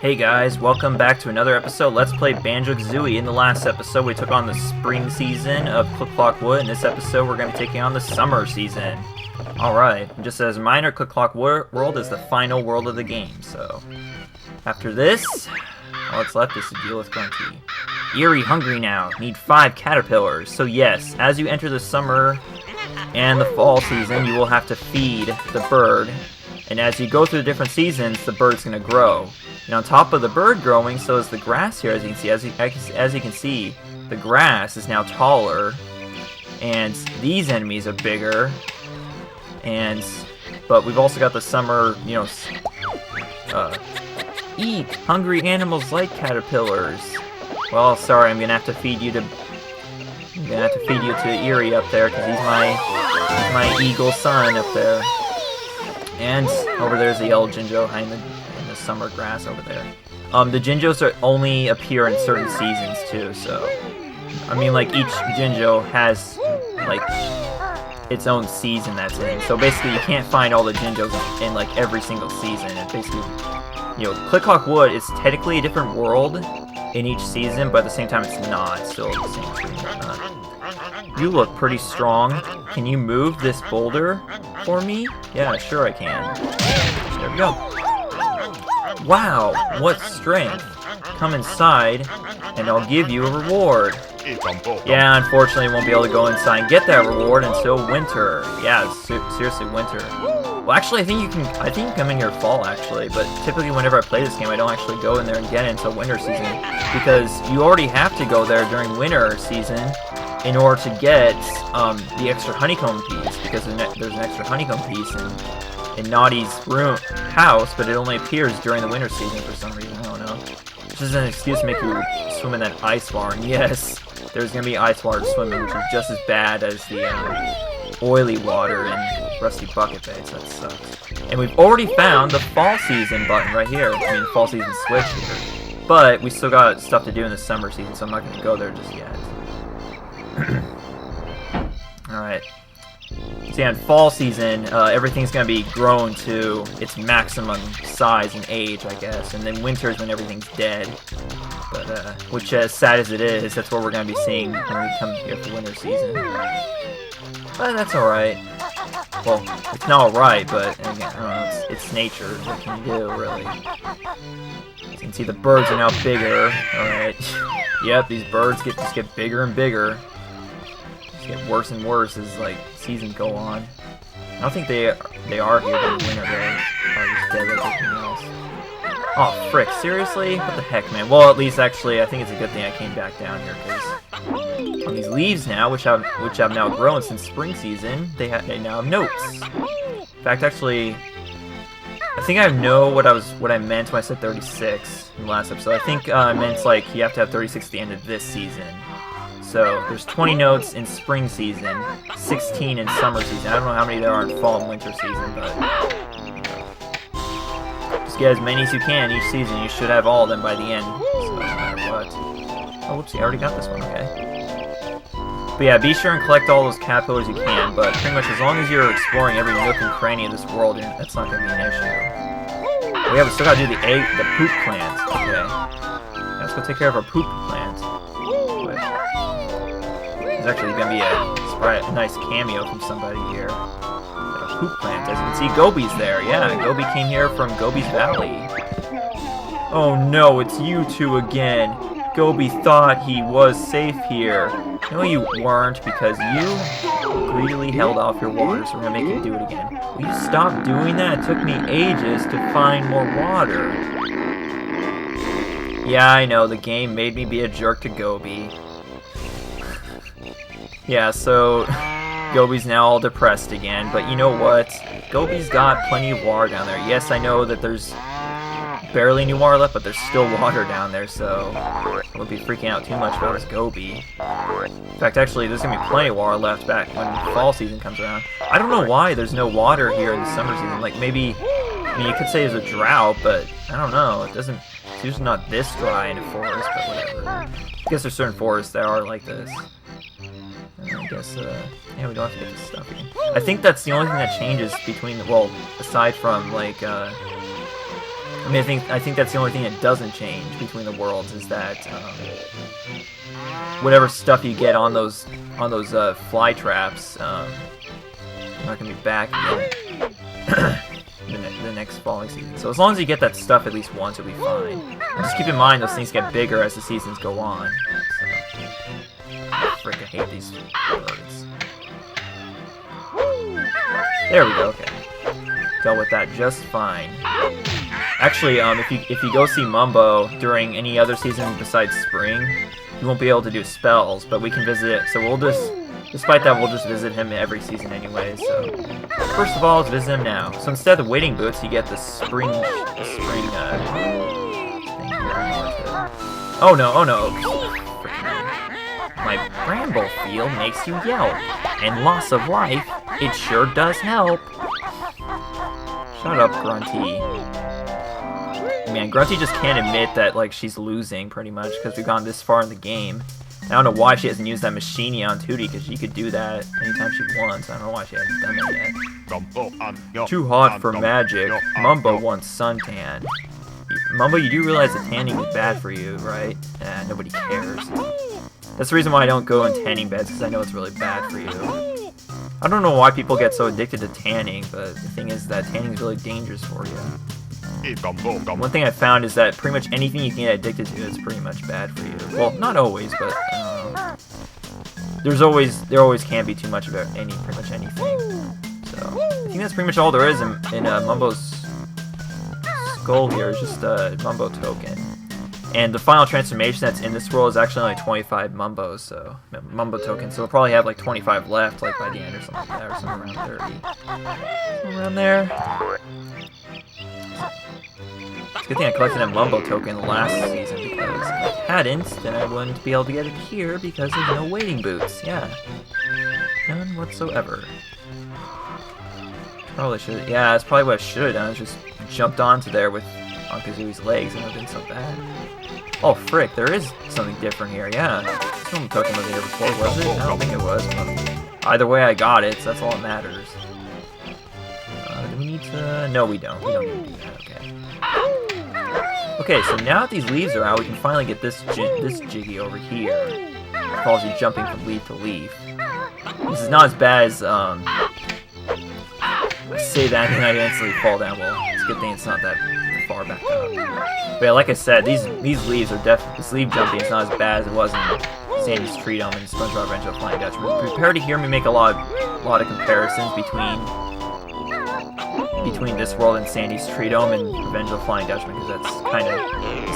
Hey guys, welcome back to another episode. Let's play Banjo-Kazooie. In the last episode, we took on the spring season of Click-Clock-Wood. In this episode, we're going to be taking on the summer season. Alright, just as a reminder, Click-Clock-World is the final world of the game, so... After this, all that's left is to deal with Grunty. Eerie hungry now. Need 5 caterpillars. So yes, as you enter the summer and the fall season, you will have to feed the bird. And as you go through the different seasons, the bird's going to grow. And on top of the bird growing, so is the grass here, as you can see. As you can see, the grass is now taller, and these enemies are bigger. But we've also got the summer, eat! Hungry animals like caterpillars. Well, sorry, I'm gonna have to feed you to Eerie up there, because he's my eagle son up there. And over there's the yellow Jinjo behind the summer grass over there. The Jinjos only appear in certain seasons too, so I mean, like, each Jinjo has like its own season that's in. So basically, you can't find all the Jinjos in like every single season. It basically, Click-Clock-Wood is technically a different world in each season, but at the same time, it's not. It's still the same tree and whatnot. You look pretty strong. Can you move this boulder for me? Yeah, sure I can. There we go. Wow, what strength. Come inside, and I'll give you a reward. Yeah, unfortunately, I won't be able to go inside and get that reward until winter. Yeah, seriously, winter. Well, actually, I think you can come in here fall, actually, but typically whenever I play this game, I don't actually go in there and get it until winter season, because you already have to go there during winter season in order to get the extra honeycomb piece, because there's an extra honeycomb piece in Naughty's house, but it only appears during the winter season for some reason. I don't know. It's just an excuse to make you swim in that ice water. And yes, there's gonna be ice water swimming, which is just as bad as the oily water in Rusty Bucket Bay, so that sucks. And we've already found the fall season button right here. I mean, fall season switch here. But we still got stuff to do in the summer season, so I'm not gonna go there just yet. Alright. So yeah, in fall season, everything's going to be grown to its maximum size and age, I guess. And then winter is when everything's dead. But, which, as sad as it is, that's what we're going to be seeing when we come here for winter season. But that's alright. Well, it's not alright, but, again, I don't know, it's nature. What can you do, really? You can see the birds are now bigger. Alright. Yep, these birds just get bigger and bigger. Get worse and worse as like seasons go on. I don't think they are here during winter though. Probably just dead like everything else. Oh frick! Seriously? What the heck, man? Well, at least actually, I think it's a good thing I came back down here, because on these leaves now, which have now grown since spring season, they now have notes. In fact, actually, I think I know what I meant when I said 36 in the last episode. I think I meant like you have to have 36 at the end of this season. So, there's 20 notes in spring season, 16 in summer season. I don't know how many there are in fall and winter season, but just get as many as you can each season. You should have all of them by the end, so no matter what. Oh, whoopsie, I already got this one, okay. But yeah, be sure and collect all those caterpillars you can, but pretty much as long as you're exploring every nook and cranny of this world, that's not going to be an issue. Oh yeah, we still got to do the poop plant, okay. Yeah, let's go take care of our poop plant. There's actually going to be a nice cameo from somebody here. A poop plant. As you can see, Gobi's there. Yeah, Gobi came here from Gobi's Valley. Oh no, it's you two again. Gobi thought he was safe here. No, you weren't, because you greedily held off your water, so we're going to make you do it again. Will you stop doing that? It took me ages to find more water. Yeah, I know, the game made me be a jerk to Gobi. Yeah, so Gobi's now all depressed again, but you know what? Gobi's got plenty of water down there. Yes, I know that there's barely any water left, but there's still water down there, so I won't be freaking out too much if I was Gobi. In fact, actually, there's going to be plenty of water left back when fall season comes around. I don't know why there's no water here in the summer season. Like, maybe, I mean, you could say there's a drought, but I don't know. It's usually not this dry in a forest, but whatever. I guess there's certain forests that are like this. I guess, yeah, we don't have to get this stuff again. I think that's the only thing that changes between, well, aside from, like, I mean, I think that's the only thing that doesn't change between the worlds is that whatever stuff you get on those fly traps, not gonna be back again the next following season. So as long as you get that stuff at least once, you'll be fine. And just keep in mind those things get bigger as the seasons go on. So, frick, I hate these birds. There we go. Okay, dealt with that just fine. Actually, if you go see Mumbo during any other season besides spring, you won't be able to do spells, but we can visit it. So we'll just, despite that, we'll just visit him every season anyway. So first of all, let's visit him now. So instead of wading boots, you get the spring thing here. Oh no! Oh no! My bramble field makes you yelp, and loss of life, it sure does help. Shut up, Grunty. Man, Grunty just can't admit that, like, she's losing, pretty much, because we've gone this far in the game. I don't know why she hasn't used that Machine on Tootie, because she could do that anytime she wants. I don't know why she hasn't done that yet. Too hot for magic. Mumbo wants suntan. Mumbo, you do realize that tanning is bad for you, right? Nobody cares. That's the reason why I don't go in tanning beds, because I know it's really bad for you. I don't know why people get so addicted to tanning, but the thing is that tanning is really dangerous for you. One thing I found is that pretty much anything you can get addicted to is pretty much bad for you. Well, not always, but there always can be too much of pretty much anything. So I think that's pretty much all there is in Mumbo's skull here. Is just a Mumbo token, and the final transformation that's in this world is actually only 25 Mumbos, so Mumbo tokens. So we'll probably have like 25 left, like by the end or something like that, or something around 30, around there. It's a good thing I collected a Mumbo token last season, because if I hadn't, then I wouldn't be able to get it here because there's no wading boots. Yeah. None whatsoever. Probably should. Yeah, that's probably what I should have done. I just jumped onto there with Kazooie's legs and it would have been so bad. Oh, frick, there is something different here. Yeah. Some token wasn't here before, was it? I don't think it was, but either way I got it, so that's all that matters. Do we need to... No, we don't. We don't need to do that. Okay. Okay, so now that these leaves are out, we can finally get this Jiggy over here. It calls you jumping from leaf to leaf. This is not as bad as, I say that and I instantly fall down. Well, it's a good thing it's not that far back up. But yeah, like I said, these leaves are this leaf jumping is not as bad as it was in Sandy's Tree Dome and SpongeBob Adventure of Flying Dutchman. Prepare to hear me make a lot of comparisons between this world and Sandy's Tree Dome and Revenge of the Flying Dutchman, because that's kind of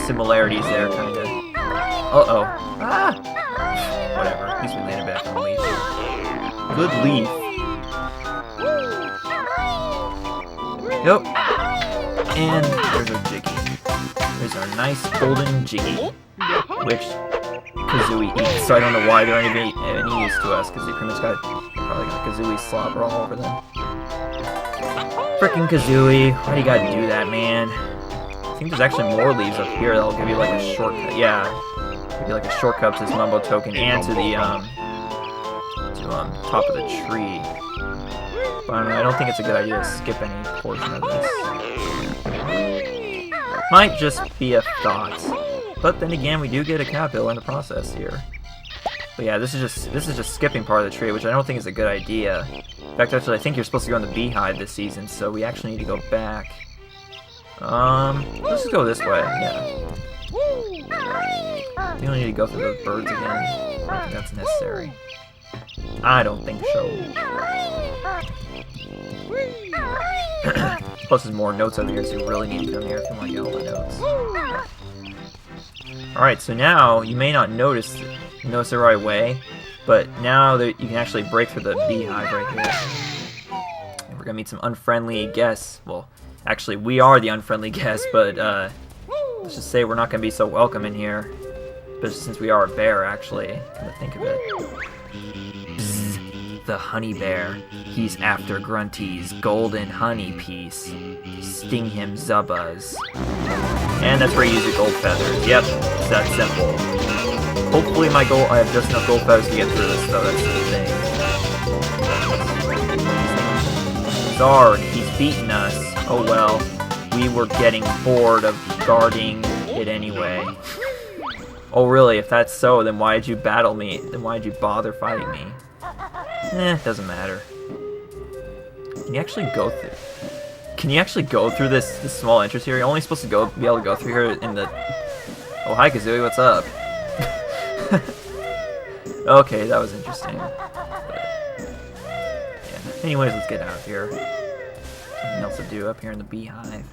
similarities there, kind of. Uh-oh. Ah! Whatever. At least we landed back on the leaf. Good leaf. Yep. And there's our Jiggy. There's our nice golden Jiggy, which Kazooie eats, so I don't know why they're any use to us, because they pretty much probably got Kazooie slobber all over them. Frickin' Kazooie, why do you gotta do that, man? I think there's actually more leaves up here that'll give you like a shortcut. Yeah, give you like a shortcut to this Mumbo token and to the top of the tree. But I don't know, I don't think it's a good idea to skip any portion of this. Might just be a thought, but then again, we do get a caterpillar in the process here. But yeah, this is just skipping part of the tree, which I don't think is a good idea. In fact, actually, I think you're supposed to go in the beehive this season, so we actually need to go back. Let's just go this way, yeah. We don't need to go through those birds again. I don't think that's necessary. I don't think so. Plus, there's more notes over here, so you really need to come here if you want to get all the notes. Alright, so now, you may not notice it right away, but now that you can actually break through the beehive right here. And we're gonna meet some unfriendly guests. Well, actually, we are the unfriendly guests, but let's just say we're not gonna be so welcome in here. But since we are a bear, actually, come to think of it. Bzz, the honey bear. He's after Grunty's golden honey piece. Sting him, Zubbas. And that's where you use your gold feathers. Yep, it's that simple. Hopefully I have just enough gold feathers to get through this, though, that's the thing. Zarg, he's beaten us. Oh well. we were getting bored of guarding it anyway. Oh really, if that's so, then why did you battle me? Then why did you bother fighting me? Doesn't matter. Can you actually go through? Can you actually go through this small entrance here? You're only supposed to be able to go through here in the... Oh, hi Kazooie, what's up? Okay, that was interesting. But, yeah. Anyways, let's get out of here. Something else to do up here in the beehive.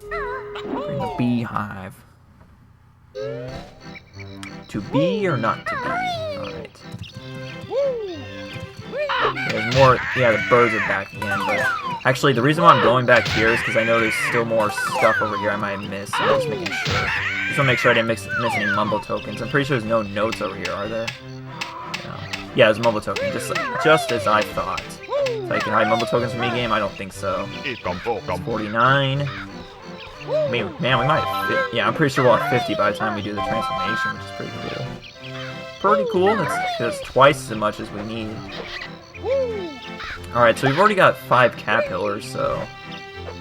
We're in the beehive. To be or not to be? Alright. There's more... Yeah, the birds are back again, but... Actually, the reason why I'm going back here is because I know there's still more stuff over here I might miss, so I'm just making sure. Just want to make sure I didn't miss any mumbo tokens. I'm pretty sure there's no notes over here, are there? No. Yeah, there's a mumbo token, just as I thought. So I can hide mumbo tokens from me game? I don't think so. It's 49. I mean, man, we might have... Yeah, I'm pretty sure we'll have 50 by the time we do the transformation, which is pretty cool. Pretty cool. That's twice as much as we need. Alright, so we've already got 5 caterpillars, so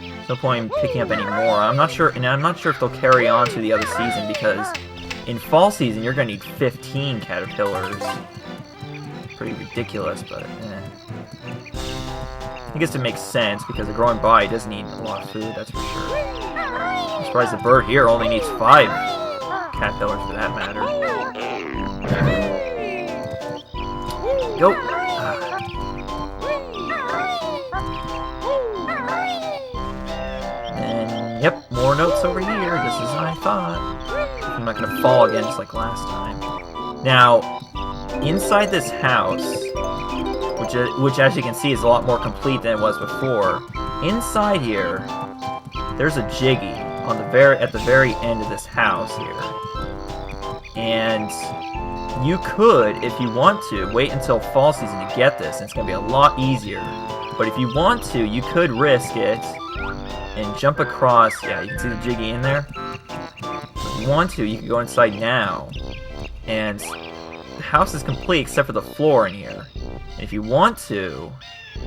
there's no point in picking up any more. I'm not sure if they'll carry on to the other season, because in fall season you're gonna need 15 caterpillars. Pretty ridiculous, but I guess it makes sense because a growing body does need a lot of food, that's for sure. I'm surprised the bird here only needs 5 caterpillars for that matter. Go! And yep, more notes over here, just as I thought. I'm not gonna fall again just like last time. Now, inside this house, which as you can see is a lot more complete than it was before, inside here, there's a Jiggy at the very end of this house here. And you could, if you want to, wait until fall season to get this, and it's going to be a lot easier. But if you want to, you could risk it and jump across. Yeah, you can see the Jiggy in there. If you want to, you can go inside now. And the house is complete except for the floor in here. And if you want to,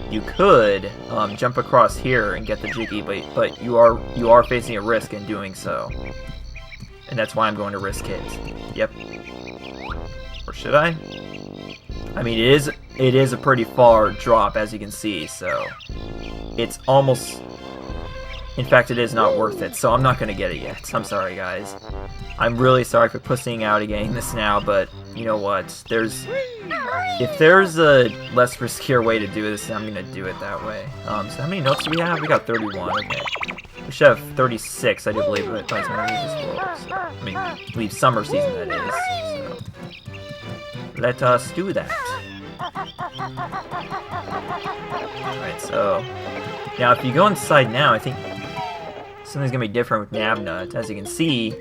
you could jump across here and get the Jiggy, but you are facing a risk in doing so. And that's why I'm going to risk it. Yep. Or should I? I mean, it is a pretty far drop, as you can see, so it's almost... In fact, it is not worth it, so I'm not going to get it yet. I'm sorry, guys. I'm really sorry for pussying out again this now, but you know what? If there's a less riskier way to do this, I'm going to do it that way. So how many notes do we have? We got 31, okay. We should have 36, I do believe, by the time we leave this world. So, I mean, leave summer season, that is. So. Let us do that. Alright, so... Now, if you go inside now, I think something's going to be different with Nabnut. As you can see,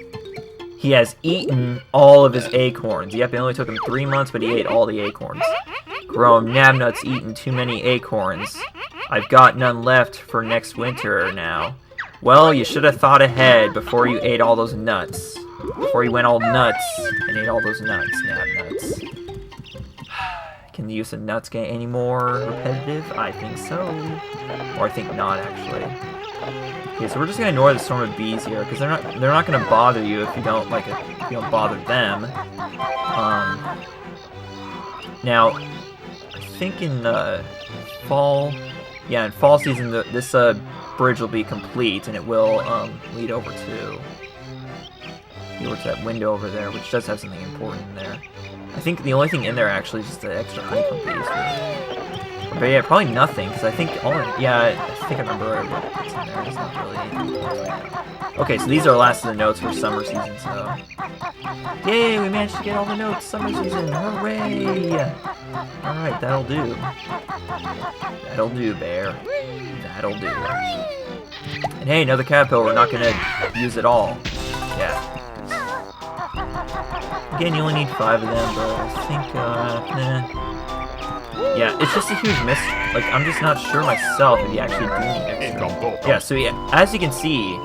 he has eaten all of his acorns. Yep, it only took him 3 months, but he ate all the acorns. Grown Nabnut's eaten too many acorns. I've got none left for next winter now. Well, you should have thought ahead before you ate all those nuts. Before you went all nuts and ate all those nuts, Nabnuts. Can the use of nuts get any more repetitive? I think so. Or I think not, actually. Okay, so we're just gonna ignore the storm of bees here, because they're not gonna bother you if you don't if you don't bother them. Now, I think in fall season this bridge will be complete, and it will lead over to that window over there, which does have something important in there. I think the only thing in there actually is just the extra honeycomb bees. But yeah, probably nothing, because I think I think I remember what's in there. It's not really anything right now. Okay, so these are the last of the notes for summer season, so... Yay, we managed to get all the notes, summer season, hooray! Alright, that'll do. That'll do, Bear. That'll do. And hey, another caterpillar, we're not gonna use it all. Yeah. Again, you only need 5 of them, but I think, nah. Yeah, it's just a huge miss. Like, I'm just not sure myself if you actually do need extra. Yeah, so yeah, as you can see,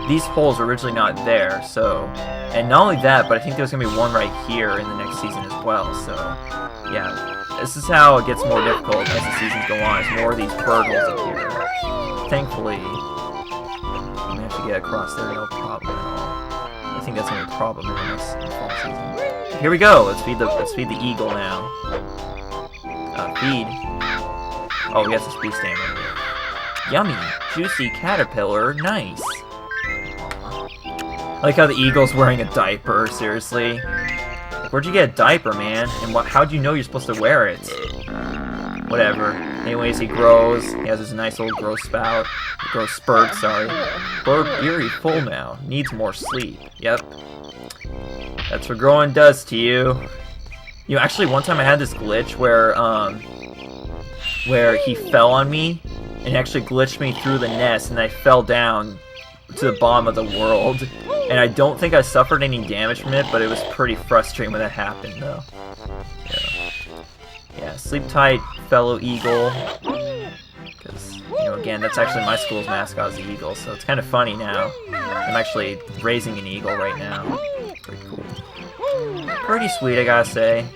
these holes are originally not there, so... And not only that, but I think there's gonna be one right here in the next season as well, so... Yeah, this is how it gets more difficult as the seasons go on, as more of these bird holes appear. thankfully, I'm gonna have to get across there, no problem at all. I think that's gonna be a problem in this fall season. Here we go. Let's feed the eagle now. Feed. Oh, he has a speed stamina. Yummy, juicy caterpillar, nice. I like how the eagle's wearing a diaper. Seriously, like, where'd you get a diaper, man? And how'd you know you're supposed to wear it? Whatever. Anyways, he grows. He has his nice little growth spout. Growth spurt, sorry. Burp, eerie, full now. Needs more sleep. Yep. That's what growing does to you. You know, actually, one time I had this glitch where he fell on me and actually glitched me through the nest, and I fell down to the bottom of the world. And I don't think I suffered any damage from it, but it was pretty frustrating when that happened, though. Yeah, sleep tight, fellow eagle. Because, you know, again, that's actually my school's mascot is the eagle, so it's kind of funny now. I'm actually raising an eagle right now. Pretty cool. Pretty sweet, I gotta say.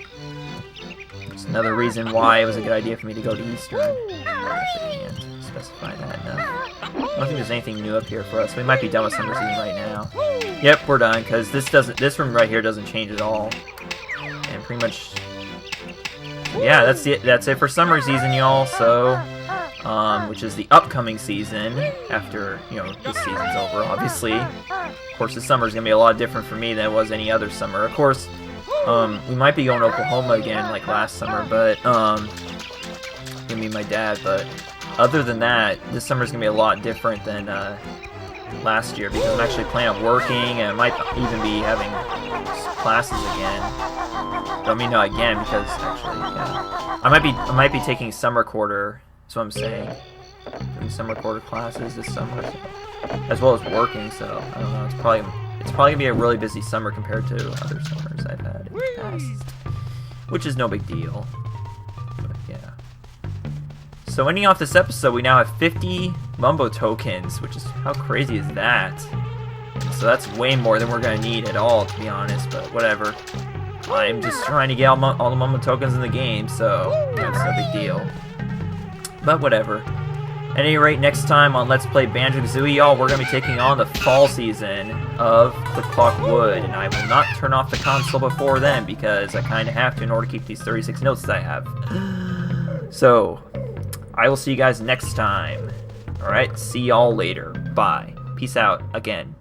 It's another reason why it was a good idea for me to go to Eastern. I actually can't specify that enough. I don't think there's anything new up here for us. We might be done with summer season right now. Yep, we're done, because this room right here doesn't change at all. And pretty much, yeah, that's it for summer season, y'all. So, which is the upcoming season after, you know, this season's over, obviously. Of course, this summer's gonna be a lot different for me than it was any other summer. Of course, we might be going to Oklahoma again, like last summer, but, gonna be my dad, but other than that, this summer's gonna be a lot different than, last year, because I'm actually planning on working, and I might even be having classes again. I mean, not again, because actually, yeah, I might be taking summer quarter. That's what I'm saying. Doing summer quarter classes this summer, so, as well as working. So I don't know. It's probably gonna be a really busy summer compared to other summers I've had in the past, which is no big deal. But yeah. So ending off this episode, we now have 50 Mumbo tokens, which is, how crazy is that? So that's way more than we're gonna need at all, to be honest. But whatever. I'm just trying to get all the Mumbo tokens in the game, so that's no big deal. But whatever. At any rate, next time on Let's Play Banjo-Kazooie, y'all, we're going to be taking on the fall season of Click Clock Wood, and I will not turn off the console before then, because I kind of have to in order to keep these 36 notes that I have. So, I will see you guys next time. Alright, see y'all later. Bye. Peace out again.